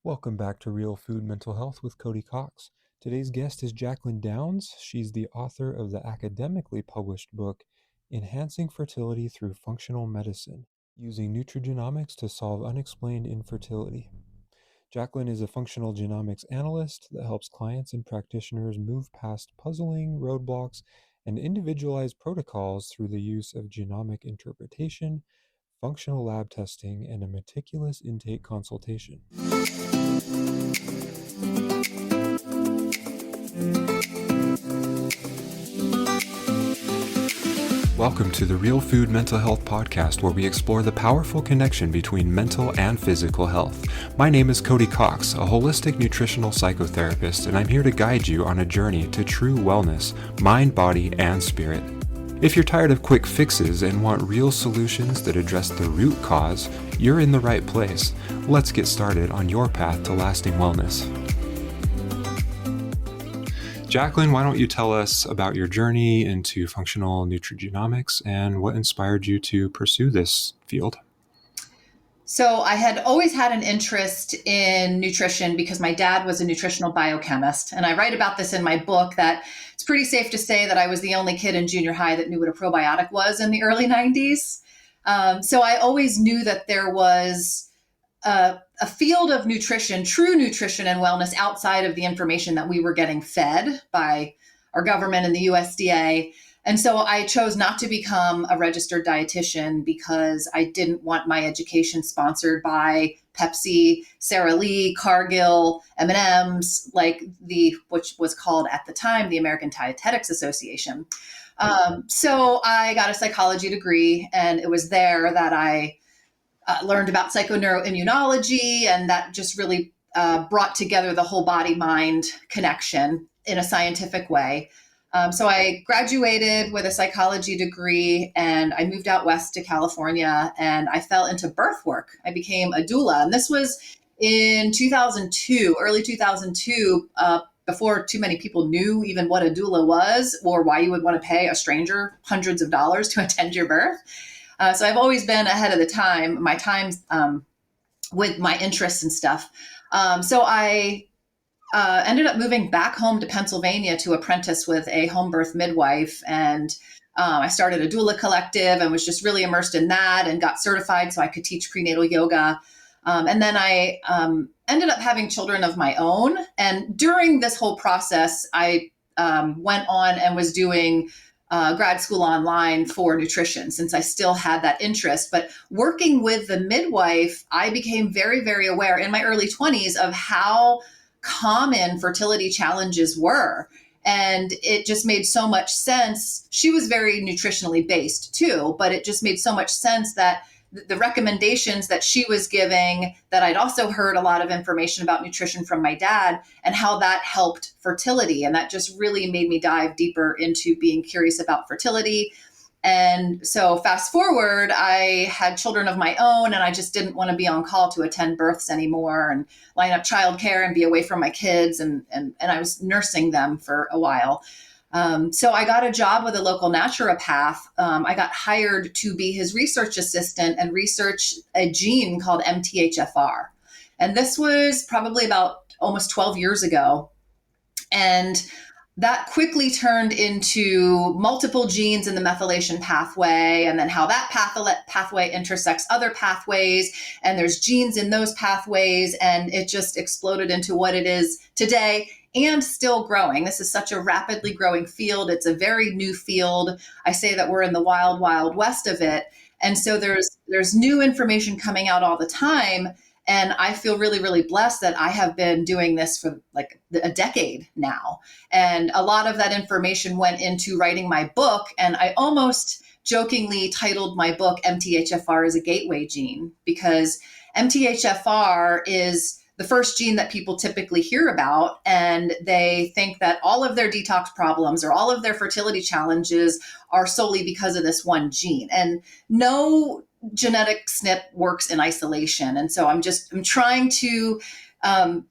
Welcome back to Real Food Mental Health with Cody Cox. Today's guest is Jaclyn Downs. She's the author of the academically published book, Enhancing Fertility Through Functional Medicine, Using Nutrigenomics to Solve Unexplained Infertility. Jaclyn is a functional genomics analyst that helps clients and practitioners move past puzzling roadblocks and individualize protocols through the use of genomic interpretation, functional lab testing, and a meticulous intake consultation. Welcome to the Real Food Mental Health Podcast, where we explore the powerful connection between mental and physical health. My name is Cody Cox, a holistic nutritional psychotherapist, and I'm here to guide you on a journey to true wellness, mind, body, and spirit. If you're tired of quick fixes and want real solutions that address the root cause, you're in the right place. Let's get started on your path to lasting wellness. Jaclyn, why don't you tell us about your journey into functional nutrigenomics and what inspired you to pursue this field? So I had always had an interest in nutrition because my dad was a nutritional biochemist. And I write about this in my book that it's pretty safe to say that I was the only kid in junior high that knew what a probiotic was in the early 90s. So I always knew that there was a field of nutrition, true nutrition and wellness outside of the information that we were getting fed by our government and the USDA. And so I chose not to become a registered dietitian because I didn't want my education sponsored by Pepsi, Sara Lee, Cargill, M&Ms, which was called at the time the American Dietetics Association. So I got a psychology degree, and it was there that I learned about psychoneuroimmunology, and that just really brought together the whole body-mind connection in a scientific way. So I graduated with a psychology degree, and I moved out west to California, and I fell into birth work. I became a doula, and this was in 2002, early 2002, before too many people knew even what a doula was or why you would want to pay a stranger hundreds of dollars to attend your birth. So I've always been ahead of the time, my times with my interests and stuff. So I ended up moving back home to Pennsylvania to apprentice with a home birth midwife. And I started a doula collective and was just really immersed in that and got certified so I could teach prenatal yoga. And then I ended up having children of my own. And during this whole process, I went on and was doing grad school online for nutrition since I still had that interest. But working with the midwife, I became very, very aware in my early 20s of how common fertility challenges were. And it just made so much sense. She was very nutritionally based too, but it just made so much sense that the recommendations that she was giving, that I'd also heard a lot of information about nutrition from my dad and how that helped fertility. And that just really made me dive deeper into being curious about fertility. And so fast forward, I had children of my own, and I just didn't want to be on call to attend births anymore and line up childcare and be away from my kids. And I was nursing them for a while. So I got a job with a local naturopath. I got hired to be his research assistant and research a gene called MTHFR. And this was probably about almost 12 years ago. And that quickly turned into multiple genes in the methylation pathway, and then how that pathway intersects other pathways. And there's genes in those pathways. And it just exploded into what it is today. And still growing. This is such a rapidly growing field. It's a very new field. I say that we're in the wild, wild west of it. And so there's new information coming out all the time. And I feel really, really blessed that I have been doing this for like a decade now. And a lot of that information went into writing my book. And I almost jokingly titled my book MTHFR as a gateway gene, because MTHFR is the first gene that people typically hear about, and they think that all of their detox problems or all of their fertility challenges are solely because of this one gene. And no genetic SNP works in isolation. And so I'm trying to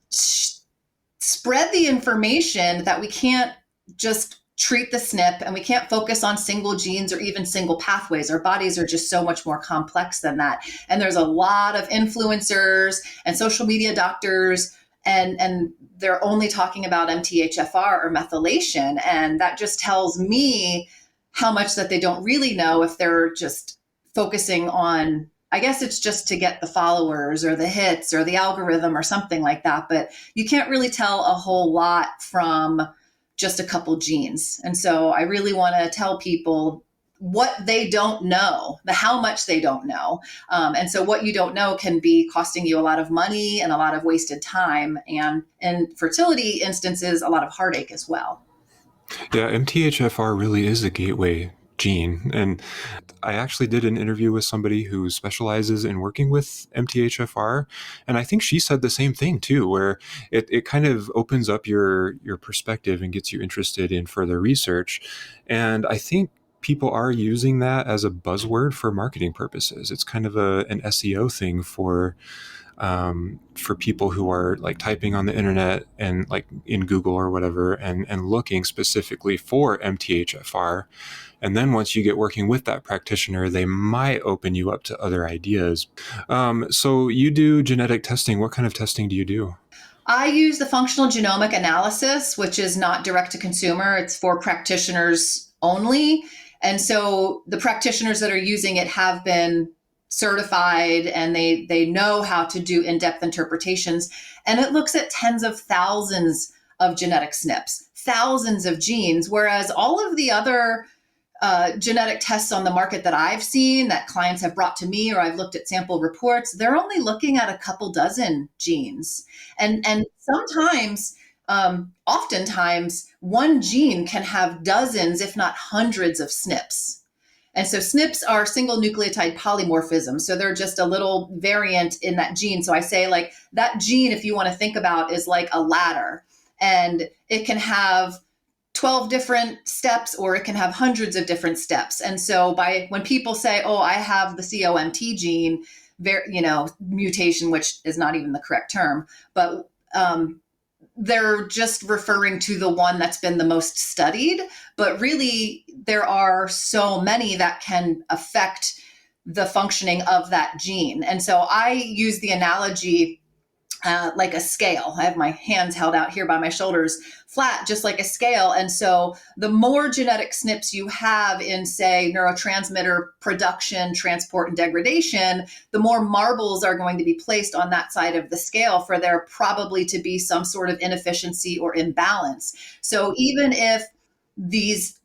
spread the information that we can't just treat the SNP and we can't focus on single genes or even single pathways. Our bodies are just so much more complex than that. And there's a lot of influencers and social media doctors, and they're only talking about MTHFR or methylation. And that just tells me how much that they don't really know if they're just focusing on, I guess it's just to get the followers or the hits or the algorithm or something like that. But you can't really tell a whole lot from just a couple genes. And so I really want to tell people what they don't know, the how much they don't know. And so what you don't know can be costing you a lot of money and a lot of wasted time. And in fertility instances, a lot of heartache as well. Yeah, MTHFR really is a gateway gene. And I actually did an interview with somebody who specializes in working with MTHFR. And I think she said the same thing too, where it kind of opens up your perspective and gets you interested in further research. And I think people are using that as a buzzword for marketing purposes. It's kind of an SEO thing for people who are like typing on the internet and like in Google or whatever and looking specifically for MTHFR. And then once you get working with that practitioner, they might open you up to other ideas. So you do genetic testing. What kind of testing do you do? I use the functional genomic analysis, which is not direct to consumer. It's for practitioners only. And so the practitioners that are using it have been certified and they know how to do in-depth interpretations. And it looks at tens of thousands of genetic SNPs, thousands of genes, whereas all of the other genetic tests on the market that I've seen that clients have brought to me or I've looked at sample reports, they're only looking at a couple dozen genes. And sometimes, oftentimes, one gene can have dozens, if not hundreds of SNPs. And so SNPs are single nucleotide polymorphisms. So they're just a little variant in that gene. So I say, like, that gene, if you want to think about, is like a ladder. And it can have 12 different steps or it can have hundreds of different steps. And so when people say, oh, I have the COMT gene, mutation, which is not even the correct term, but they're just referring to the one that's been the most studied. But really, there are so many that can affect the functioning of that gene. And so I use the analogy like a scale. I have my hands held out here by my shoulders, flat, just like a scale. And so the more genetic SNPs you have in, say, neurotransmitter production, transport, and degradation, the more marbles are going to be placed on that side of the scale for there probably to be some sort of inefficiency or imbalance. So even if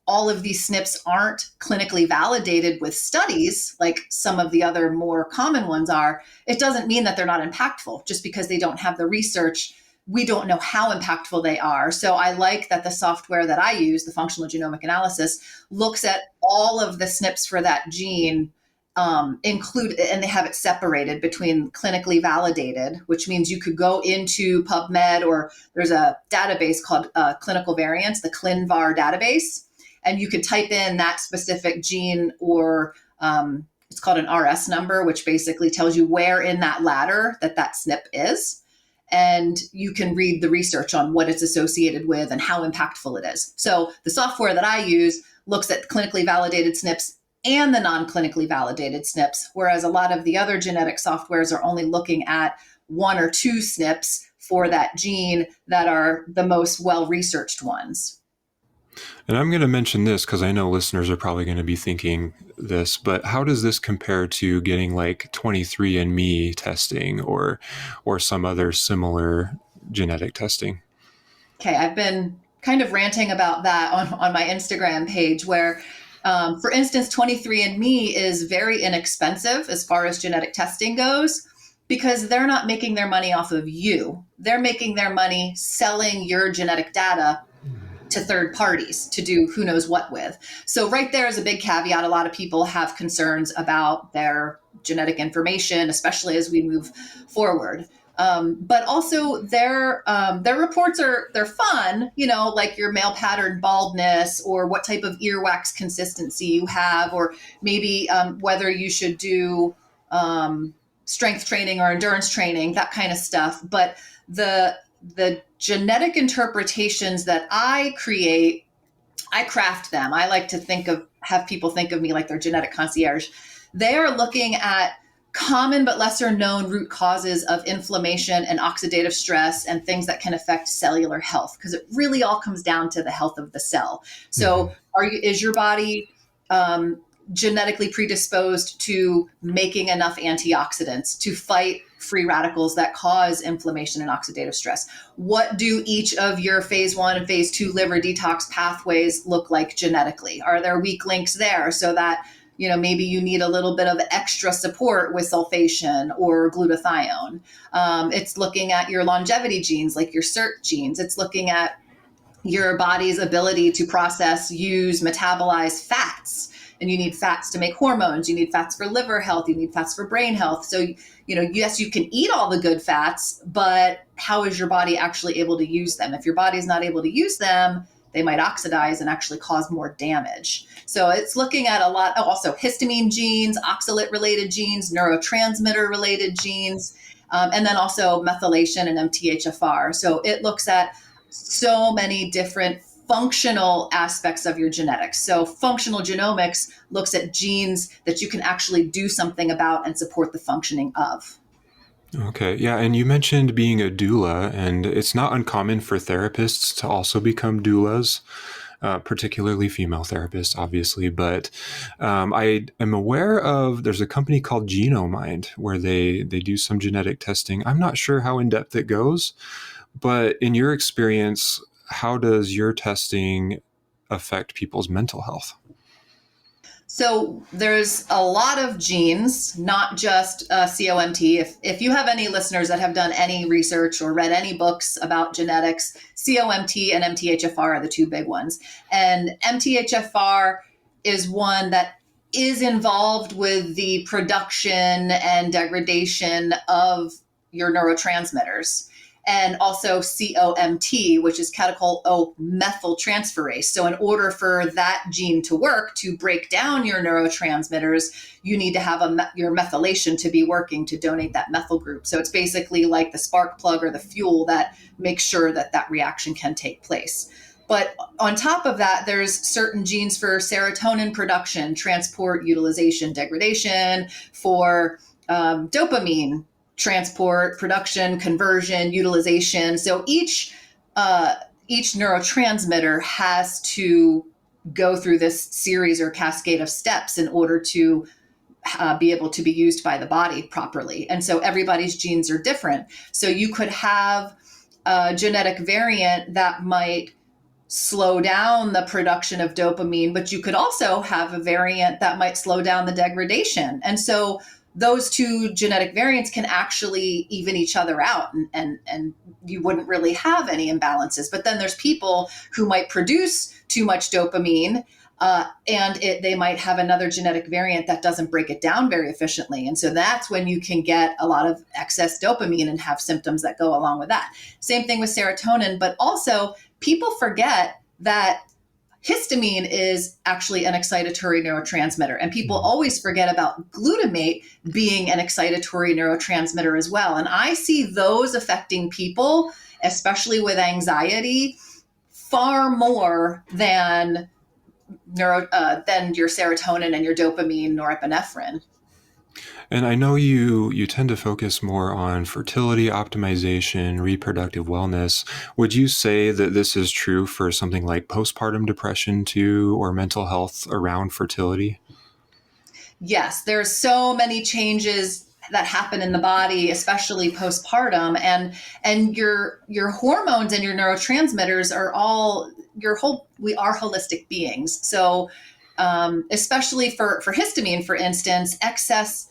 all of these SNPs aren't clinically validated with studies, like some of the other more common ones are, it doesn't mean that they're not impactful. Just because they don't have the research, we don't know how impactful they are. So I like that the software that I use, the functional genomic analysis, looks at all of the SNPs for that gene, and they have it separated between clinically validated, which means you could go into PubMed, or there's a database called Clinical Variants, the ClinVar database, and you could type in that specific gene, or it's called an RS number, which basically tells you where in that ladder that SNP is. And you can read the research on what it's associated with and how impactful it is. So the software that I use looks at clinically validated SNPs and the non-clinically validated SNPs, whereas a lot of the other genetic softwares are only looking at one or two SNPs for that gene that are the most well-researched ones. And I'm going to mention this because I know listeners are probably going to be thinking this, but how does this compare to getting like 23andMe testing or some other similar genetic testing? Okay, I've been kind of ranting about that on my Instagram page where, for instance, 23andMe is very inexpensive as far as genetic testing goes because they're not making their money off of you. They're making their money selling your genetic data to third parties to do who knows what with. So right there is a big caveat. A lot of people have concerns about their genetic information, especially as we move forward. But also their reports they're fun, like your male pattern baldness or what type of earwax consistency you have, or maybe whether you should do strength training or endurance training, that kind of stuff. But the genetic interpretations that I create I craft them. I like to have people think of me like their genetic concierge. They are looking at common but lesser known root causes of inflammation and oxidative stress and things that can affect cellular health, because it really all comes down to the health of the cell. Hmm. So is your body genetically predisposed to making enough antioxidants to fight free radicals that cause inflammation and oxidative stress? What do each of your phase 1 and phase 2 liver detox pathways look like genetically? Are there weak links there, so that maybe you need a little bit of extra support with sulfation or glutathione? It's looking at your longevity genes, like your SERT genes. It's looking at your body's ability to process, use, metabolize fats. And you need fats to make hormones. You need fats for liver health. You need fats for brain health. So, yes, you can eat all the good fats, but how is your body actually able to use them? If your body's not able to use them, they might oxidize and actually cause more damage. So it's looking at a lot, also histamine genes, oxalate related genes, neurotransmitter related genes, and then also methylation and MTHFR. So it looks at so many different functional aspects of your genetics. So functional genomics looks at genes that you can actually do something about and support the functioning of. Okay, yeah, and you mentioned being a doula, and it's not uncommon for therapists to also become doulas, particularly female therapists, obviously. But I am aware of there's a company called Genomind where they do some genetic testing. I'm not sure how in depth it goes, but in your experience, how does your testing affect people's mental health? So there's a lot of genes, not just COMT. If you have any listeners that have done any research or read any books about genetics, COMT and MTHFR are the two big ones. And MTHFR is one that is involved with the production and degradation of your neurotransmitters. And also COMT, which is catechol O methyltransferase. So, in order for that gene to work, to break down your neurotransmitters, you need to have your methylation to be working to donate that methyl group. So, it's basically like the spark plug or the fuel that makes sure that that reaction can take place. But on top of that, there's certain genes for serotonin production, transport, utilization, degradation, for dopamine transport, production, conversion, utilization. So each neurotransmitter has to go through this series or cascade of steps in order to be able to be used by the body properly. And so everybody's genes are different. So you could have a genetic variant that might slow down the production of dopamine, but you could also have a variant that might slow down the degradation. And so those two genetic variants can actually even each other out, and you wouldn't really have any imbalances. But then there's people who might produce too much dopamine, they might have another genetic variant that doesn't break it down very efficiently. And so that's when you can get a lot of excess dopamine and have symptoms that go along with that. Same thing with serotonin, but also people forget that histamine is actually an excitatory neurotransmitter. And people always forget about glutamate being an excitatory neurotransmitter as well. And I see those affecting people, especially with anxiety, far more than than your serotonin and your dopamine, norepinephrine. And I know you tend to focus more on fertility optimization, reproductive wellness. Would you say that this is true for something like postpartum depression too, or mental health around fertility? Yes, there's so many changes that happen in the body, especially postpartum, and your hormones and your neurotransmitters are all we are holistic beings. So especially for histamine, for instance, excess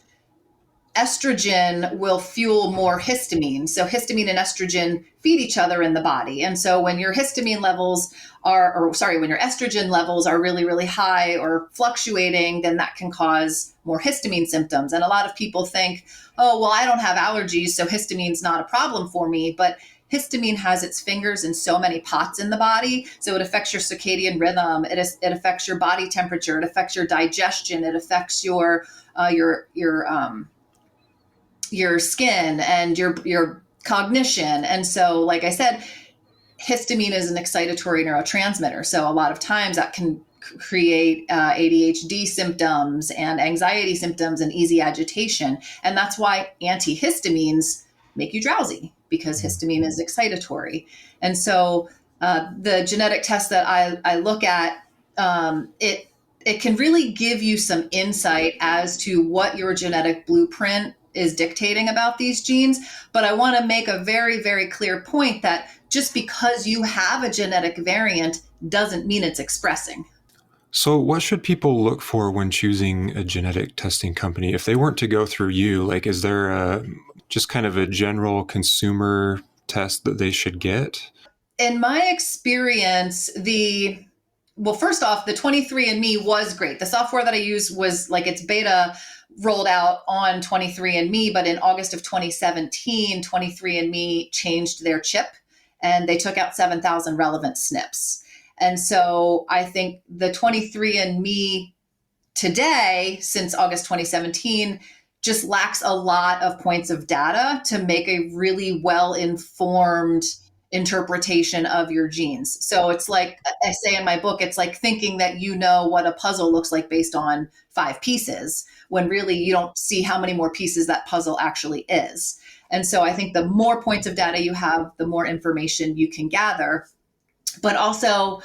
estrogen will fuel more histamine. So histamine and estrogen feed each other in the body. And so when your histamine levels when your estrogen levels are really, really high or fluctuating, then that can cause more histamine symptoms. And a lot of people think, oh, well, I don't have allergies, so histamine's not a problem for me. But histamine has its fingers in so many pots in the body. So it affects your circadian rhythm. It affects your body temperature. It affects your digestion. It affects your skin and your cognition. And so, like I said, histamine is an excitatory neurotransmitter. So a lot of times that can create ADHD symptoms and anxiety symptoms and easy agitation. And that's why antihistamines make you drowsy, because histamine is excitatory. And so the genetic test that I look at, it can really give you some insight as to what your genetic blueprint is dictating about these genes. But I want to make a very, very clear point that just because you have a genetic variant doesn't mean it's expressing. So, what should people look for when choosing a genetic testing company? If they weren't to go through you, like, is there just kind of a general consumer test that they should get? In my experience, well, first off, the 23andMe was great. The software that I use was like its beta rolled out on 23andMe, but in August of 2017, 23andMe changed their chip and they took out 7,000 relevant SNPs. And so I think the 23andMe today, since August 2017, just lacks a lot of points of data to make a really well informed interpretation of your genes. So it's like I say in my book, it's like thinking that you know what a puzzle looks like based on 5 pieces, when really you don't see how many more pieces that puzzle actually is. And so I think the more points of data you have, the more information you can gather. But also,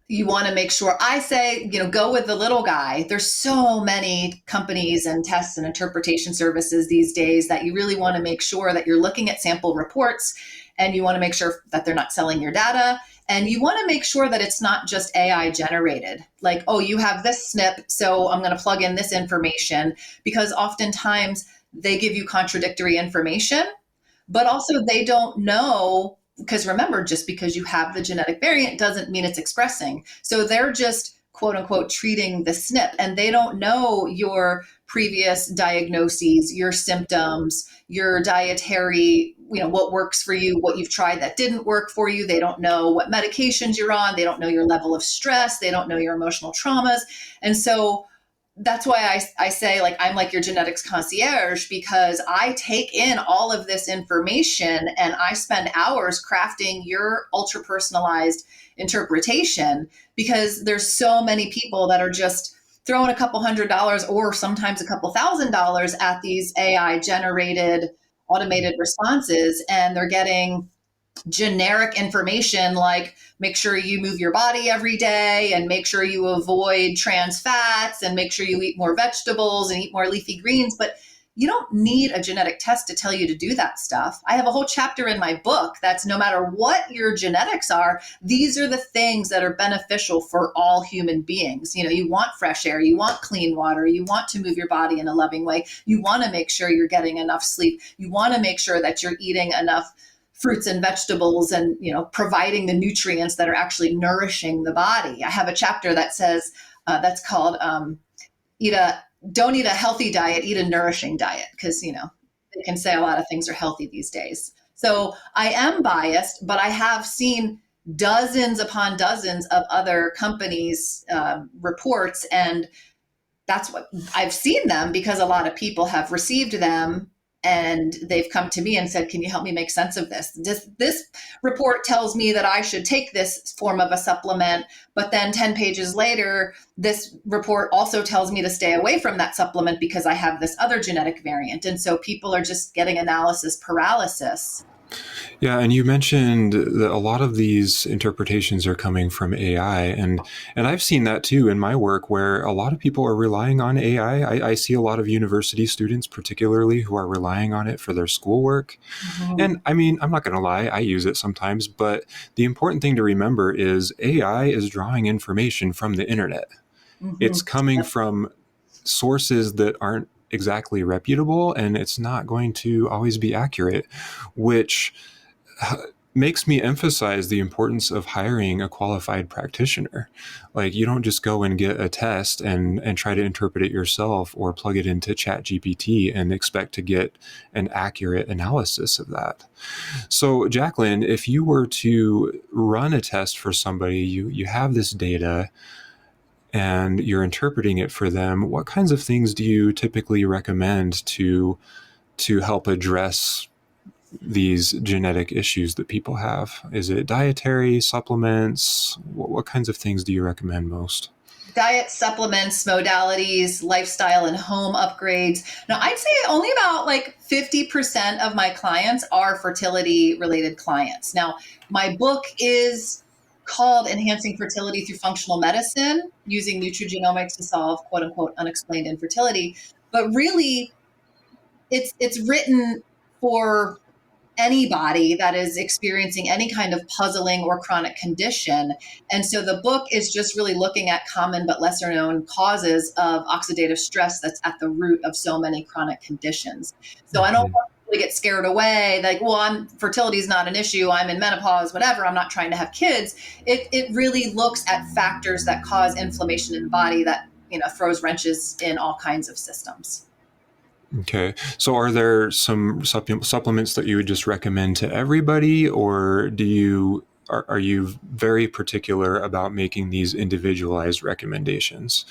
you want to make sure, I say, go with the little guy. There's so many companies and tests and interpretation services these days that you really want to make sure that you're looking at sample reports, and you want to make sure that they're not selling your data. And you want to make sure that it's not just AI generated. Like, oh, you have this SNP, so I'm going to plug in this information, because oftentimes they give you contradictory information, but also they don't know, because remember, just because you have the genetic variant doesn't mean it's expressing. So they're just quote unquote treating the SNP, and they don't know your previous diagnoses, your symptoms, your dietary, what works for you, what you've tried that didn't work for you. They don't know what medications you're on. They don't know your level of stress. They don't know your emotional traumas. And so that's why I say, like, I'm like your genetics concierge, because I take in all of this information and I spend hours crafting your ultra personalized interpretation, because there's so many people that are just throwing a couple $100 or sometimes a couple $1,000 at these AI generated automated responses, and they're getting generic information like make sure you move your body every day, and make sure you avoid trans fats, and make sure you eat more vegetables and eat more leafy greens. But you don't need a genetic test to tell you to do that stuff. I have a whole chapter in my book that's no matter what your genetics are, these are the things that are beneficial for all human beings. You want fresh air, you want clean water, you want to move your body in a loving way, you want to make sure you're getting enough sleep, you want to make sure that you're eating enough fruits and vegetables, and providing the nutrients that are actually nourishing the body. I have a chapter that says that's called don't eat a healthy diet, eat a nourishing diet, because they can say a lot of things are healthy these days. So I am biased, but I have seen dozens upon dozens of other companies' reports, and that's what I've seen them because a lot of people have received them, and they've come to me and said, can you help me make sense of this? This report tells me that I should take this form of a supplement, but then 10 pages later, this report also tells me to stay away from that supplement because I have this other genetic variant. And so people are just getting analysis paralysis. Yeah, and you mentioned that a lot of these interpretations are coming from AI, and I've seen that too in my work, where a lot of people are relying on AI. I see a lot of university students, particularly, who are relying on it for their schoolwork. Mm-hmm. And I mean, I'm not going to lie, I use it sometimes, but the important thing to remember is AI is drawing information from the internet. It's Mm-hmm. coming from sources that aren't exactly reputable, and it's not going to always be accurate, which makes me emphasize the importance of hiring a qualified practitioner. Like, you don't just go and get a test and try to interpret it yourself, or plug it into ChatGPT and expect to get an accurate analysis of that. So, Jaclyn, if you were to run a test for somebody, you have this data and you're interpreting it for them, what kinds of things do you typically recommend to help address these genetic issues that people have? Is it dietary, supplements? What kinds of things do you recommend most? Diet, supplements, modalities, lifestyle, and home upgrades. Now, I'd say only about like 50% of my clients are fertility related clients. Now, my book is called Enhancing Fertility Through Functional Medicine, using nutrigenomics to solve quote unquote unexplained infertility. But really, it's written for anybody that is experiencing any kind of puzzling or chronic condition. And so the book is just really looking at common but lesser known causes of oxidative stress that's at the root of so many chronic conditions. So I don't Mm-hmm. want people to get scared away, like, well, fertility is not an issue, I'm in menopause, whatever, I'm not trying to have kids. It really looks at factors that cause inflammation in the body that, throws wrenches in all kinds of systems. Okay. So are there some supplements that you would just recommend to everybody, or are you very particular about making these individualized recommendations?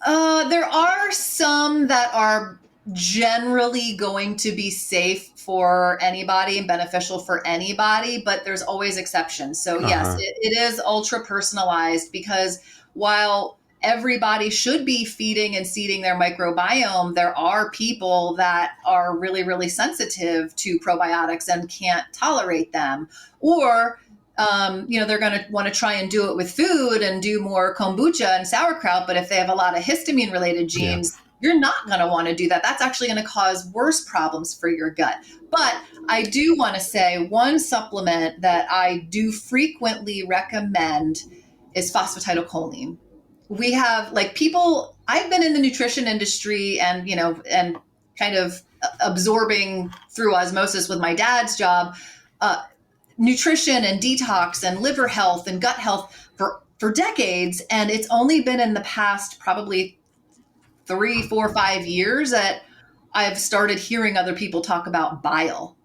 There are some that are generally going to be safe for anybody and beneficial for anybody, but there's always exceptions. So, yes, Uh-huh. it is ultra personalized because while everybody should be feeding and seeding their microbiome, there are people that are really, really sensitive to probiotics and can't tolerate them. Or they're going to want to try and do it with food and do more kombucha and sauerkraut. But if they have a lot of histamine related Yeah. genes, you're not going to want to do that. That's actually going to cause worse problems for your gut. But I do want to say one supplement that I do frequently recommend is phosphatidylcholine. We have like people, I've been in the nutrition industry and kind of absorbing through osmosis with my dad's job. Nutrition and detox and liver health and gut health for decades, and it's only been in the past probably 3, 4, 5 years that I've started hearing other people talk about bile.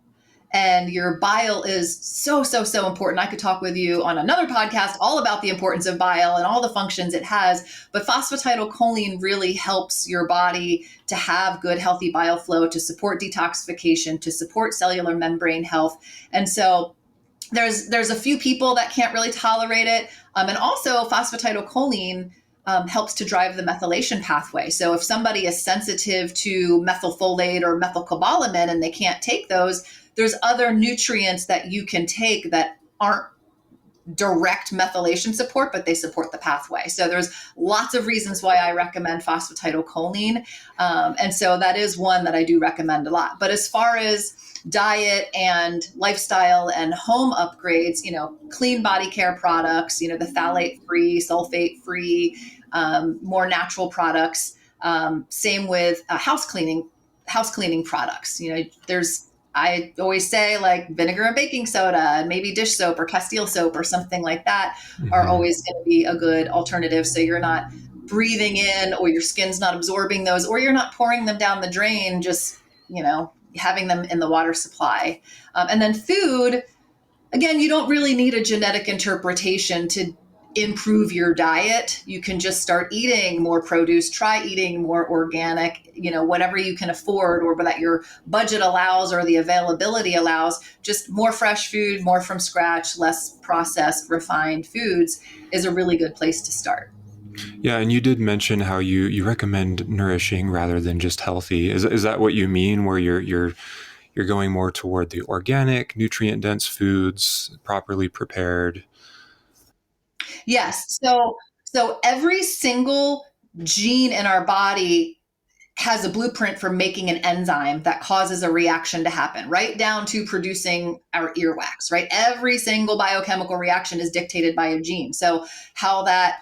And your bile is so, so, so important. I could talk with you on another podcast all about the importance of bile and all the functions it has. But phosphatidylcholine really helps your body to have good, healthy bile flow, to support detoxification, to support cellular membrane health. And so there's a few people that can't really tolerate it. And also phosphatidylcholine helps to drive the methylation pathway. So if somebody is sensitive to methylfolate or methylcobalamin and they can't take those, there's other nutrients that you can take that aren't direct methylation support, but they support the pathway. So there's lots of reasons why I recommend phosphatidylcholine. And so that is one that I do recommend a lot. But as far as diet and lifestyle and home upgrades, clean body care products, the phthalate free, sulfate free, more natural products. Same with house cleaning products. I always say like vinegar and baking soda and maybe dish soap or Castile soap or something like that are Mm-hmm. always going to be a good alternative. So you're not breathing in, or your skin's not absorbing those, or you're not pouring them down the drain, just, having them in the water supply. And then food, again, you don't really need a genetic interpretation to improve your diet. You can just start eating more produce, try eating more organic, whatever you can afford or that your budget allows or the availability allows. Just more fresh food, more from scratch, less processed, refined foods is a really good place to start. Yeah, and you did mention how you recommend nourishing rather than just healthy. Is that what you mean? Where you're going more toward the organic, nutrient dense foods, properly prepared? Yes. So every single gene in our body has a blueprint for making an enzyme that causes a reaction to happen, right down to producing our earwax, right? Every single biochemical reaction is dictated by a gene. So how that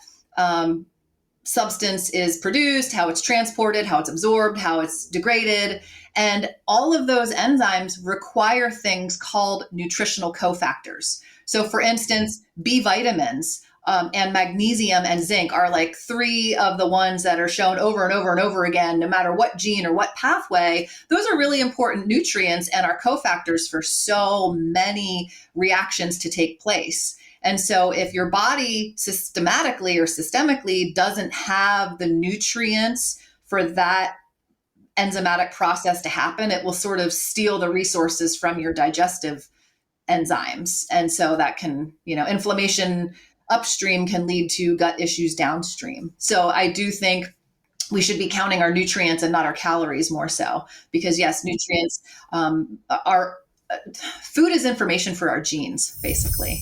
substance is produced, how it's transported, how it's absorbed, how it's degraded. And all of those enzymes require things called nutritional cofactors. So, for instance, B vitamins and magnesium and zinc are like three of the ones that are shown over and over and over again, no matter what gene or what pathway. Those are really important nutrients and are cofactors for so many reactions to take place. And so if your body systematically or systemically doesn't have the nutrients for that enzymatic process to happen, it will sort of steal the resources from your digestive enzymes. And so that can, inflammation upstream can lead to gut issues downstream. So I do think we should be counting our nutrients and not our calories more so, because yes, nutrients are food is information for our genes, basically.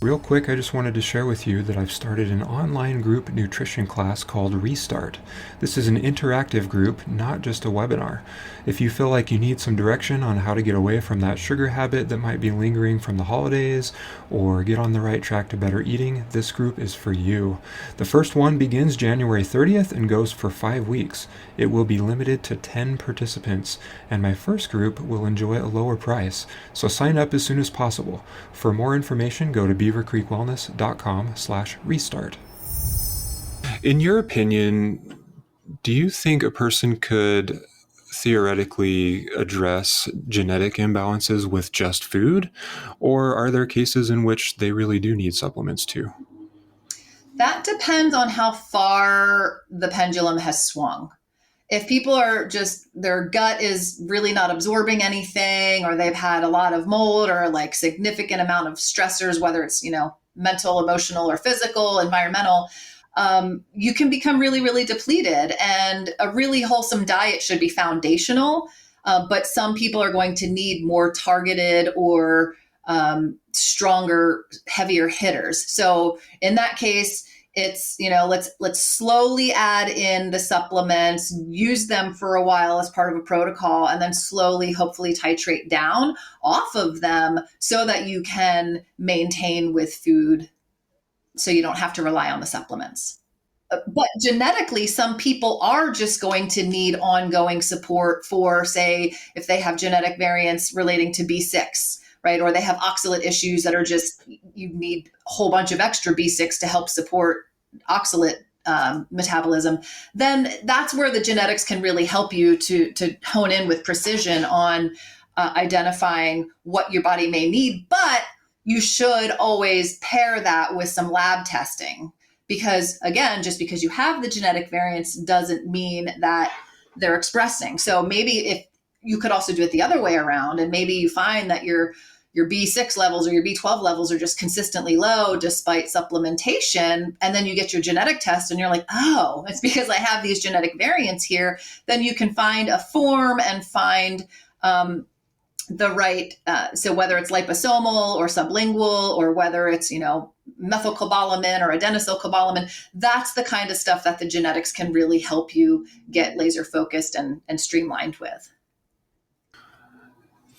Real quick, I just wanted to share with you that I've started an online group nutrition class called Restart. This is an interactive group, not just a webinar. If you feel like you need some direction on how to get away from that sugar habit that might be lingering from the holidays, or get on the right track to better eating, this group is for you. The first one begins January 30th and goes for 5 weeks. It will be limited to 10 participants, and my first group will enjoy a lower price, so sign up as soon as possible. For more information, go to beavercreekwellness.com/restart. In your opinion, do you think a person could theoretically address genetic imbalances with just food, or are there cases in which they really do need supplements too? That depends on how far the pendulum has swung. If people are just, their gut is really not absorbing anything, or they've had a lot of mold or like significant amount of stressors, whether it's, mental, emotional, or physical, environmental, you can become really, really depleted. And a really wholesome diet should be foundational. But some people are going to need more targeted or stronger, heavier hitters. So in that case, it's, let's slowly add in the supplements, use them for a while as part of a protocol, and then slowly, hopefully titrate down off of them so that you can maintain with food, so you don't have to rely on the supplements. But genetically, some people are just going to need ongoing support for, say, if they have genetic variants relating to B6, right? Or they have oxalate issues that are just, you need a whole bunch of extra B6 to help support oxalate metabolism. Then that's where the genetics can really help you to hone in with precision on identifying what your body may need. But you should always pair that with some lab testing, because again, just because you have the genetic variants doesn't mean that they're expressing. So maybe if you could also do it the other way around, and maybe you find that your B6 levels or your B12 levels are just consistently low despite supplementation, and then you get your genetic test and you're like, oh, it's because I have these genetic variants here. Then you can find a form and find the right, so whether it's liposomal or sublingual, or whether it's, methylcobalamin or adenosylcobalamin, that's the kind of stuff that the genetics can really help you get laser focused and streamlined with.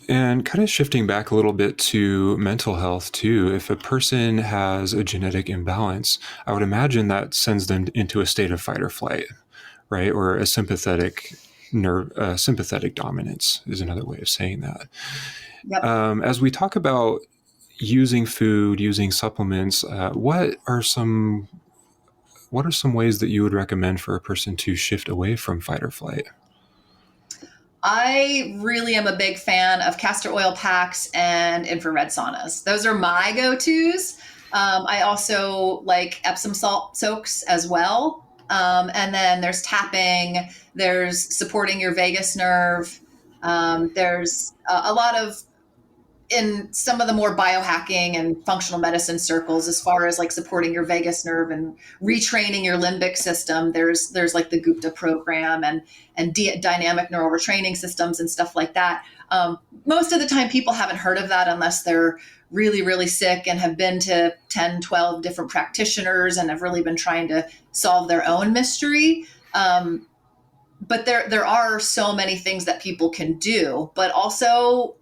And kind of shifting back a little bit to mental health too, if a person has a genetic imbalance, I would imagine that sends them into a state of fight or flight, right? Or a sympathetic dominance is another way of saying that. Yep. As we talk about using food, using supplements, what are some ways that you would recommend for a person to shift away from fight or flight? I really am a big fan of castor oil packs and infrared saunas. Those are my go-tos. I also like Epsom salt soaks as well. And then there's tapping, there's supporting your vagus nerve. There's a lot of, in some of the more biohacking and functional medicine circles, as far as like supporting your vagus nerve and retraining your limbic system, there's like the Gupta program and dynamic neural retraining systems and stuff like that. Most of the time people haven't heard of that unless they're really, really sick and have been to 10, 12 different practitioners and have really been trying to solve their own mystery. But there are so many things that people can do, but also,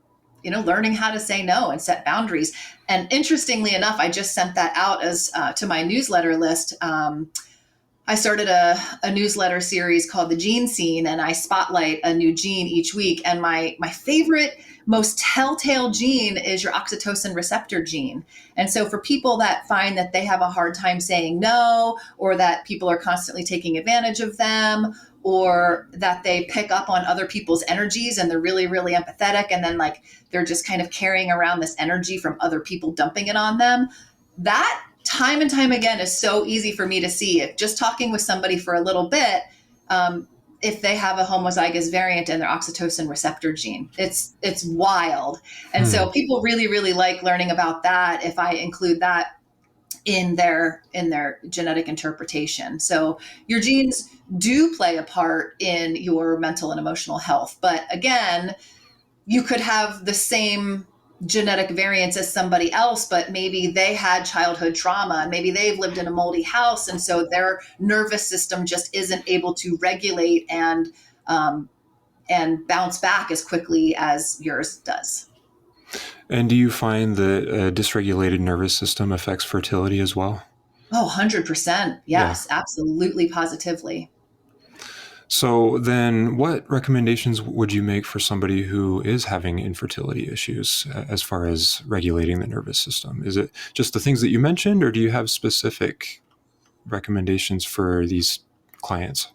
learning how to say no and set boundaries. And interestingly enough, I just sent that out as to my newsletter list. I started a newsletter series called The Gene Scene, and I spotlight a new gene each week. And my favorite, most telltale gene is your oxytocin receptor gene. And so for people that find that they have a hard time saying no, or that people are constantly taking advantage of them, or that they pick up on other people's energies and they're really, really empathetic, and then like they're just kind of carrying around this energy from other people dumping it on them, that time and time again is so easy for me to see. If just talking with somebody for a little bit, if they have a homozygous variant in their oxytocin receptor gene. It's wild. And Hmm. so people really, really like learning about that if I include that in their genetic interpretation. So your genes do play a part in your mental and emotional health. But again, you could have the same genetic variants as somebody else, but maybe they had childhood trauma and maybe they've lived in a moldy house. And so their nervous system just isn't able to regulate um, and bounce back as quickly as yours does. And do you find that a dysregulated nervous system affects fertility as well? Oh, 100%. Yeah. Yes, absolutely, positively. So then, what recommendations would you make for somebody who is having infertility issues as far as regulating the nervous system? Is it just the things that you mentioned, or do you have specific recommendations for these clients?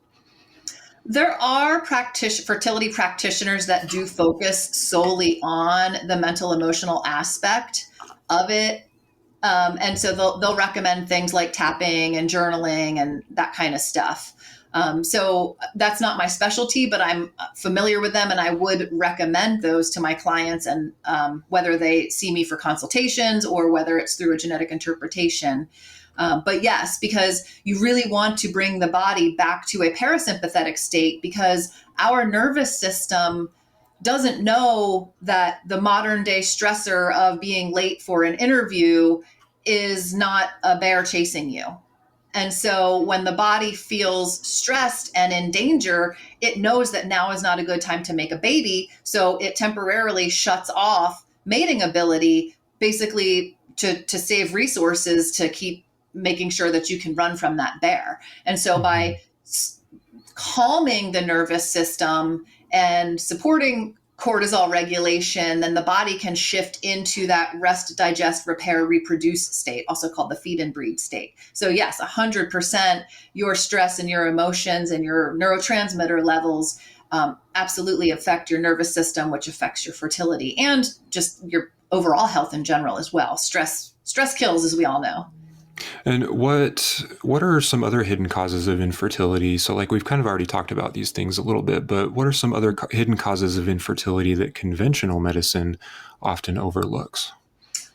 There are fertility practitioners that do focus solely on the mental emotional aspect of it. And so they'll recommend things like tapping and journaling and that kind of stuff. So that's not my specialty, but I'm familiar with them and I would recommend those to my clients, and whether they see me for consultations or whether it's through a genetic interpretation. But yes, because you really want to bring the body back to a parasympathetic state, because our nervous system doesn't know that the modern day stressor of being late for an interview is not a bear chasing you. And so when the body feels stressed and in danger, it knows that now is not a good time to make a baby. So it temporarily shuts off mating ability, basically to save resources to keep making sure that you can run from that bear. And so Mm-hmm. by calming the nervous system and supporting cortisol regulation, then the body can shift into that rest, digest, repair, reproduce state, also called the feed and breed state. So, yes, 100% your stress and your emotions and your neurotransmitter levels absolutely affect your nervous system, which affects your fertility and just your overall health in general as well. Stress kills, as we all know. And what are some other hidden causes of infertility? So, like we've kind of already talked about these things a little bit, but what are some other hidden causes of infertility that conventional medicine often overlooks?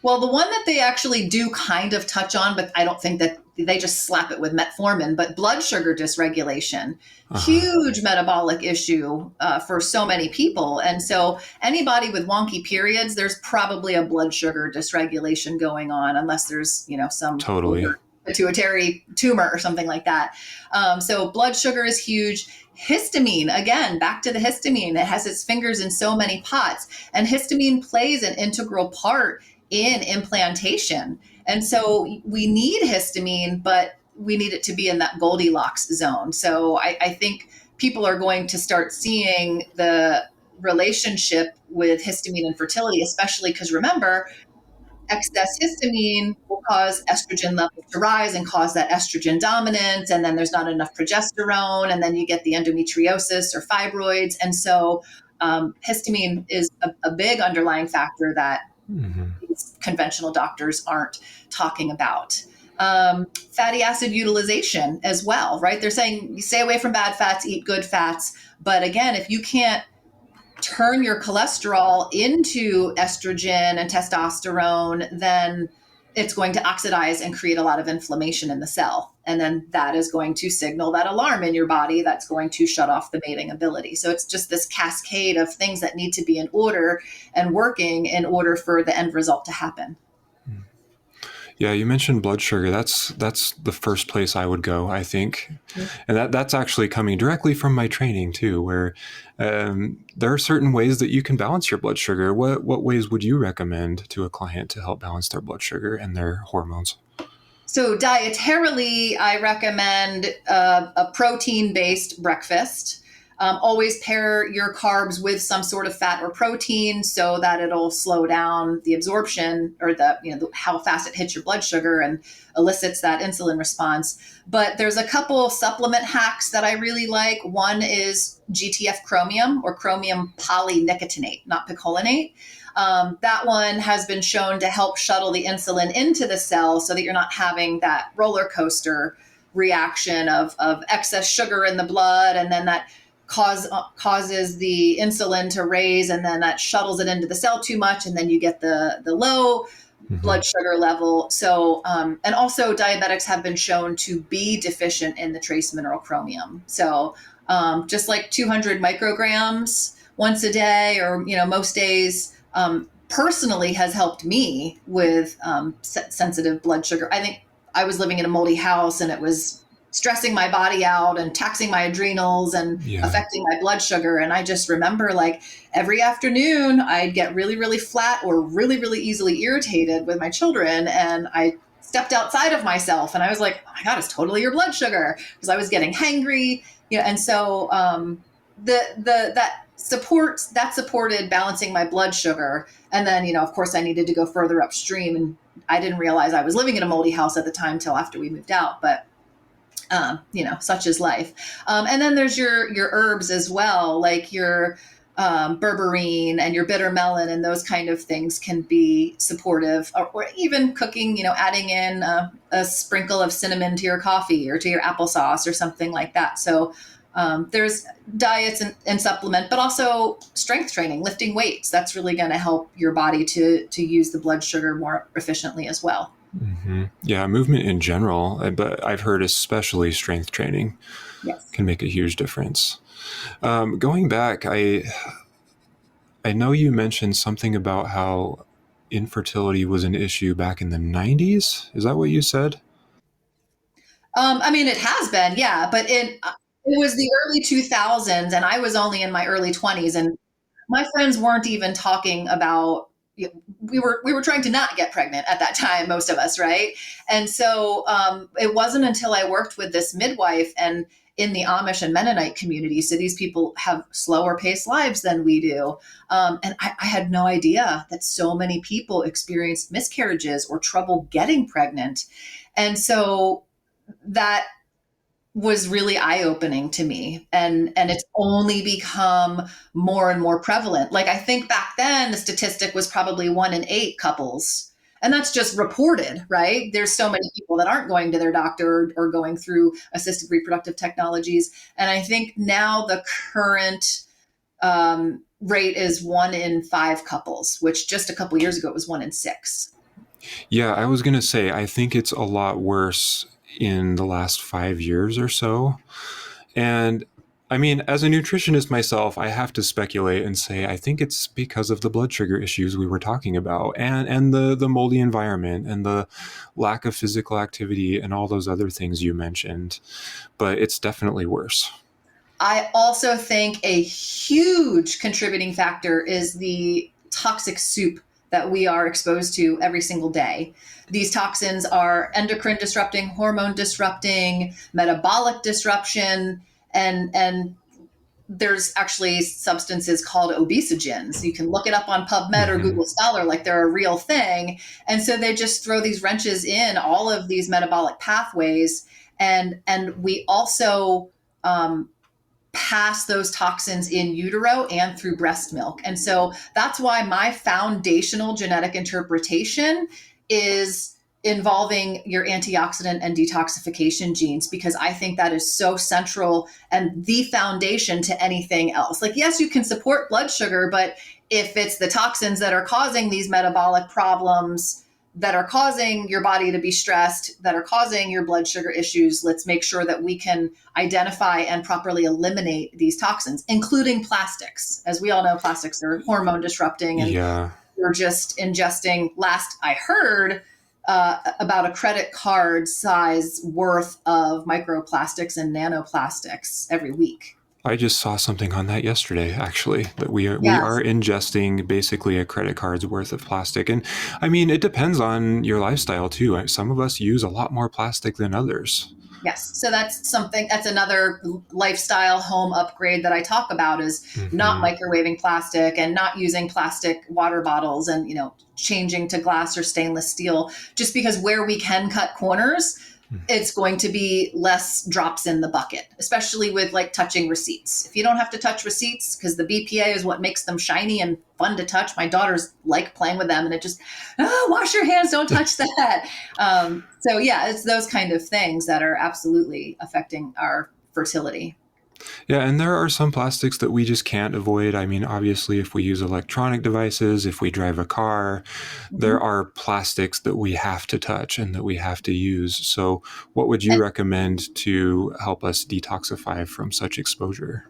Well, the one that they actually do kind of touch on, but I don't think that they just slap it with metformin, but blood sugar dysregulation, Uh-huh. huge metabolic issue for so many people. And so anybody with wonky periods, there's probably a blood sugar dysregulation going on, unless there's, some Totally. overt pituitary tumor or something like that. So blood sugar is huge. Histamine, again, back to the histamine, it has its fingers in so many pots. And histamine plays an integral part in implantation. And so we need histamine, but we need it to be in that Goldilocks zone. So I think people are going to start seeing the relationship with histamine and fertility, especially because remember, excess histamine will cause estrogen levels to rise and cause that estrogen dominance. And then there's not enough progesterone. And then you get the endometriosis or fibroids. And so histamine is a big underlying factor that Mm-hmm. these conventional doctors aren't talking about. Fatty acid utilization as well, right? They're saying stay away from bad fats, eat good fats. But again, if you can't turn your cholesterol into estrogen and testosterone, then it's going to oxidize and create a lot of inflammation in the cell. And then that is going to signal that alarm in your body that's going to shut off the mating ability. So it's just this cascade of things that need to be in order and working in order for the end result to happen. Yeah, you mentioned blood sugar. That's the first place I would go, I think, and that's actually coming directly from my training too, where there are certain ways that you can balance your blood sugar. What ways would you recommend to a client to help balance their blood sugar and their hormones? So, dietarily, I recommend a protein based breakfast. Always pair your carbs with some sort of fat or protein so that it'll slow down the absorption or how fast it hits your blood sugar and elicits that insulin response. But there's a couple supplement hacks that I really like. One is GTF chromium or chromium polynicotinate, not picolinate. That one has been shown to help shuttle the insulin into the cell so that you're not having that roller coaster reaction of excess sugar in the blood and then that causes the insulin to raise, and then that shuttles it into the cell too much, and then you get the low Hmm. blood sugar level. So, and also diabetics have been shown to be deficient in the trace mineral chromium. So, just like 200 micrograms once a day, or most days, personally has helped me with sensitive blood sugar. I think I was living in a moldy house, and it was stressing my body out and taxing my adrenals and Yeah. affecting my blood sugar. And I just remember, like, every afternoon I'd get really, really flat or really, really easily irritated with my children. And I stepped outside of myself, and I was like, oh my God, it's totally your blood sugar, because I was getting hangry. And so that supported balancing my blood sugar. And then, of course, I needed to go further upstream, and I didn't realize I was living in a moldy house at the time till after we moved out. But such is life. And then there's your herbs as well, like your berberine and your bitter melon, and those kind of things can be supportive. Or even cooking, adding in a sprinkle of cinnamon to your coffee or to your applesauce or something like that. So there's diets and supplement, but also strength training, lifting weights. That's really going to help your body to use the blood sugar more efficiently as well. Yeah, movement in general, but I've heard especially strength training Yes. can make a huge difference. Going back, I know you mentioned something about how infertility was an issue back in the 90s. Is that what you said? I mean, it has been, yeah, but it was the early 2000s, and I was only in my early 20s, and my friends weren't even talking about. We were trying to not get pregnant at that time, most of us, right? And so it wasn't until I worked with this midwife and in the Amish and Mennonite community. So these people have slower paced lives than we do. And I had no idea that so many people experienced miscarriages or trouble getting pregnant. And so that was really eye-opening to me, and it's only become more and more prevalent. Like, I think back then the statistic was probably 1 in 8 couples, and that's just reported, right? There's so many people that aren't going to their doctor or going through assisted reproductive technologies. And I think now the current rate is 1 in 5 couples, which just a couple years ago it was 1 in 6. Yeah, I was going to say, I think it's a lot worse in the last 5 years or so. And I mean, as a nutritionist myself, I have to speculate and say I think it's because of the blood sugar issues we were talking about, and the moldy environment and the lack of physical activity and all those other things you mentioned. But it's definitely worse. I also think a huge contributing factor is the toxic soup that we are exposed to every single day. These toxins are endocrine disrupting, hormone disrupting, metabolic disruption, and there's actually substances called obesogens. You can look it up on PubMed or Mm-hmm. Google Scholar, like they're a real thing. And so they just throw these wrenches in all of these metabolic pathways. And we also pass those toxins in utero and through breast milk. And so that's why my foundational genetic interpretation is involving your antioxidant and detoxification genes, because I think that is so central and the foundation to anything else. Like, yes, you can support blood sugar, but if it's the toxins that are causing these metabolic problems, that are causing your body to be stressed, that are causing your blood sugar issues, let's make sure that we can identify and properly eliminate these toxins, including plastics. As we all know, plastics are hormone disrupting, and Yeah. you're just ingesting, last I heard, about a credit card size worth of microplastics and nanoplastics every week. I just saw something on that yesterday, actually, that we are Yes. ingesting basically a credit card's worth of plastic. And I mean, it depends on your lifestyle too. Some of us use a lot more plastic than others. Yes. So that's another lifestyle home upgrade that I talk about, is not Mm-hmm. microwaving plastic and not using plastic water bottles, and, changing to glass or stainless steel, just because where we can cut corners, it's going to be less drops in the bucket, especially with like touching receipts. If you don't have to touch receipts, because the BPA is what makes them shiny and fun to touch. My daughters like playing with them, and it just, oh, wash your hands, don't touch that. So yeah, it's those kind of things that are absolutely affecting our fertility. Yeah, and there are some plastics that we just can't avoid. I mean, obviously, if we use electronic devices, if we drive a car, there Mhm. are plastics that we have to touch and that we have to use. So, what would you And recommend to help us detoxify from such exposure?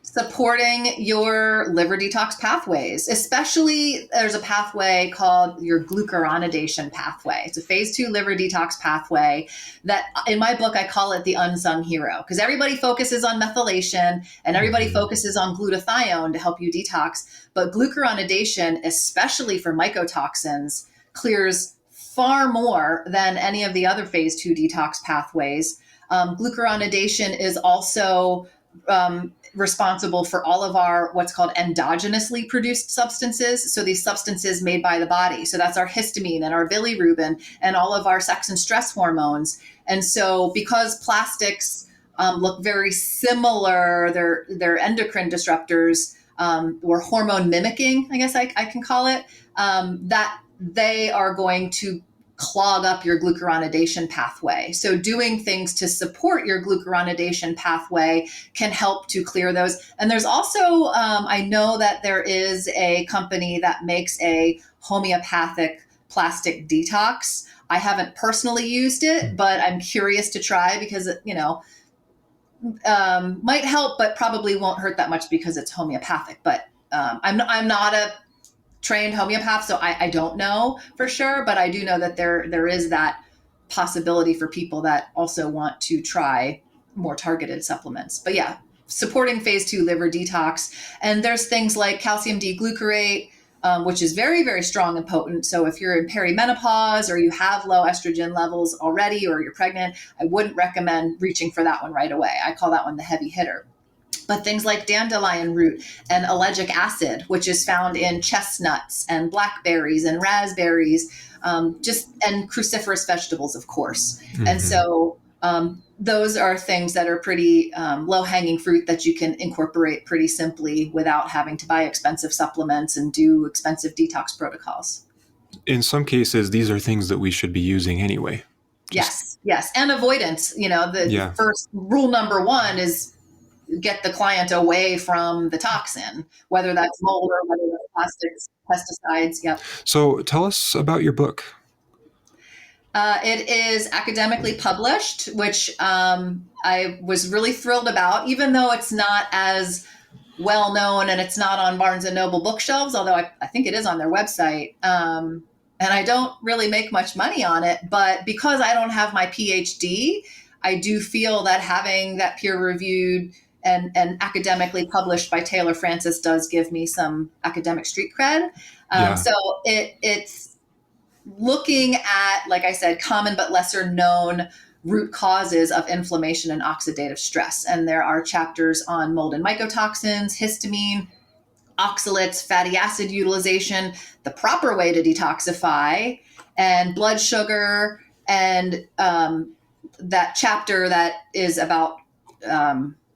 supporting your liver detox pathways, especially there's a pathway called your glucuronidation pathway. It's a phase 2 liver detox pathway that in my book I call it the unsung hero, because everybody focuses on methylation and everybody Mm-hmm. focuses on glutathione to help you detox, but glucuronidation, especially for mycotoxins, clears far more than any of the other phase 2 detox pathways. Glucuronidation is also responsible for all of our what's called endogenously produced substances. So these substances made by the body. So that's our histamine and our bilirubin and all of our sex and stress hormones. And so because plastics look very similar, they're endocrine disruptors or hormone mimicking, I guess I can call it, that they are going to clog up your glucuronidation pathway. So doing things to support your glucuronidation pathway can help to clear those. And there's also, I know that there is a company that makes a homeopathic plastic detox. I haven't personally used it, but I'm curious to try because, might help, but probably won't hurt that much because it's homeopathic. But I'm not a trained homeopath, so I don't know for sure, but I do know that there is that possibility for people that also want to try more targeted supplements. But yeah, supporting phase 2 liver detox. And there's things like calcium D-glucarate, which is very, very strong and potent. So if you're in perimenopause or you have low estrogen levels already or you're pregnant, I wouldn't recommend reaching for that one right away. I call that one the heavy hitter. But things like dandelion root and ellagic acid, which is found in chestnuts and blackberries and raspberries, just and cruciferous vegetables, of course. And Mm-hmm. so those are things that are pretty low hanging fruit that you can incorporate pretty simply without having to buy expensive supplements and do expensive detox protocols. In some cases, these are things that we should be using anyway. Just, Yes, yes. And avoidance. The yeah. first rule number one is get the client away from the toxin, whether that's mold or whether that's plastics, pesticides. Yep. So, tell us about your book. It is academically published, which I was really thrilled about, even though it's not as well known and it's not on Barnes and Noble bookshelves, although I think it is on their website. And I don't really make much money on it, but because I don't have my PhD, I do feel that having that peer reviewed and academically published by Taylor Francis does give me some academic street cred. Yeah. So it's looking at, like I said, common but lesser known root causes of inflammation and oxidative stress. And there are chapters on mold and mycotoxins, histamine, oxalates, fatty acid utilization, the proper way to detoxify, and blood sugar, and that chapter that is about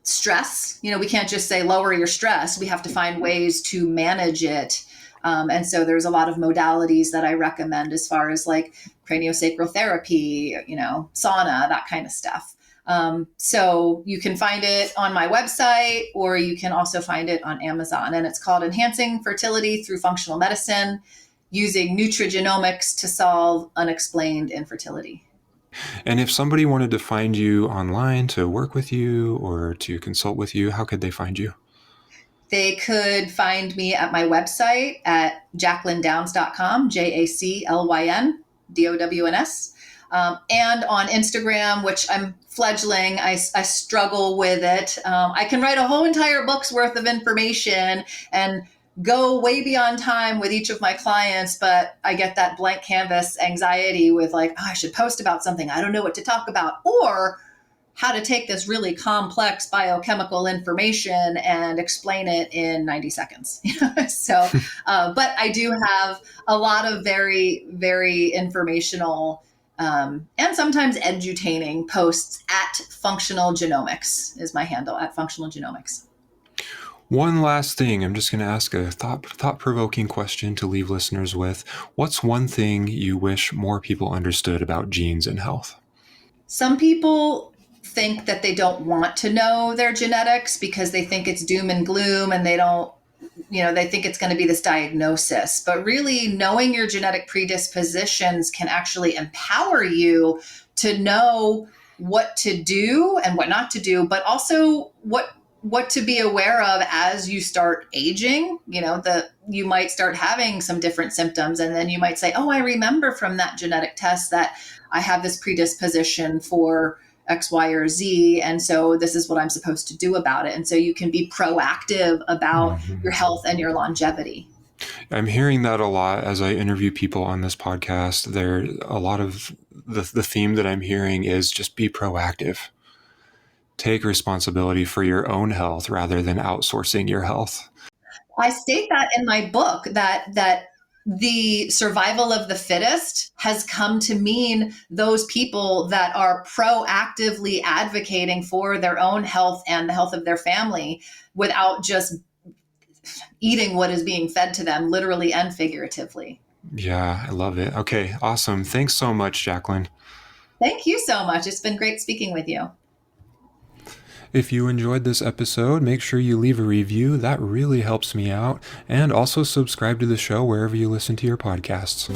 stress. We can't just say lower your stress. We have to find ways to manage it. And so there's a lot of modalities that I recommend as far as like craniosacral therapy, sauna, that kind of stuff. So you can find it on my website, or you can also find it on Amazon. And it's called Enhancing Fertility Through Functional Medicine, using Nutrigenomics to Solve Unexplained Infertility. And if somebody wanted to find you online to work with you or to consult with you, how could they find you? They could find me at my website at jaclyndowns.com, JACLYN and on Instagram, which I'm fledgling. I struggle with it. I can write a whole entire book's worth of information and go way beyond time with each of my clients, but I get that blank canvas anxiety with like, oh, I should post about something. I don't know what to talk about, or how to take this really complex biochemical information and explain it in 90 seconds. So, but I do have a lot of very, very informational and sometimes edutaining posts at Functional Genomics is my handle, at Functional Genomics. One last thing, I'm just going to ask a thought-provoking question to leave listeners with. What's one thing you wish more people understood about genes and health? Some people think that they don't want to know their genetics because they think it's doom and gloom, and they don't, they think it's going to be this diagnosis. But really, knowing your genetic predispositions can actually empower you to know what to do and what not to do, but also what to be aware of as you start aging. You might start having some different symptoms, and then you might say, oh, I remember from that genetic test that I have this predisposition for X, Y, or Z. And so this is what I'm supposed to do about it. And so you can be proactive about your health and your longevity. I'm hearing that a lot as I interview people on this podcast. There, a lot of the theme that I'm hearing is just be proactive. Take responsibility for your own health rather than outsourcing your health. I state that in my book, that the survival of the fittest has come to mean those people that are proactively advocating for their own health and the health of their family without just eating what is being fed to them, literally and figuratively. Yeah, I love it. Okay, awesome. Thanks so much, Jaclyn. Thank you so much. It's been great speaking with you. If you enjoyed this episode, make sure you leave a review. That really helps me out. And also subscribe to the show wherever you listen to your podcasts.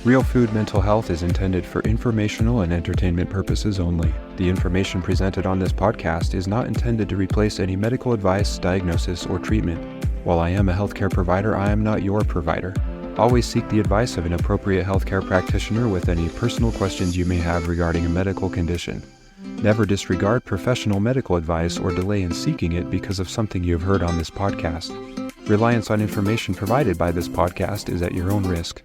Real Food Mental Health is intended for informational and entertainment purposes only. The information presented on this podcast is not intended to replace any medical advice, diagnosis, or treatment. While I am a healthcare provider, I am not your provider. Always seek the advice of an appropriate healthcare practitioner with any personal questions you may have regarding a medical condition. Never disregard professional medical advice or delay in seeking it because of something you have heard on this podcast. Reliance on information provided by this podcast is at your own risk.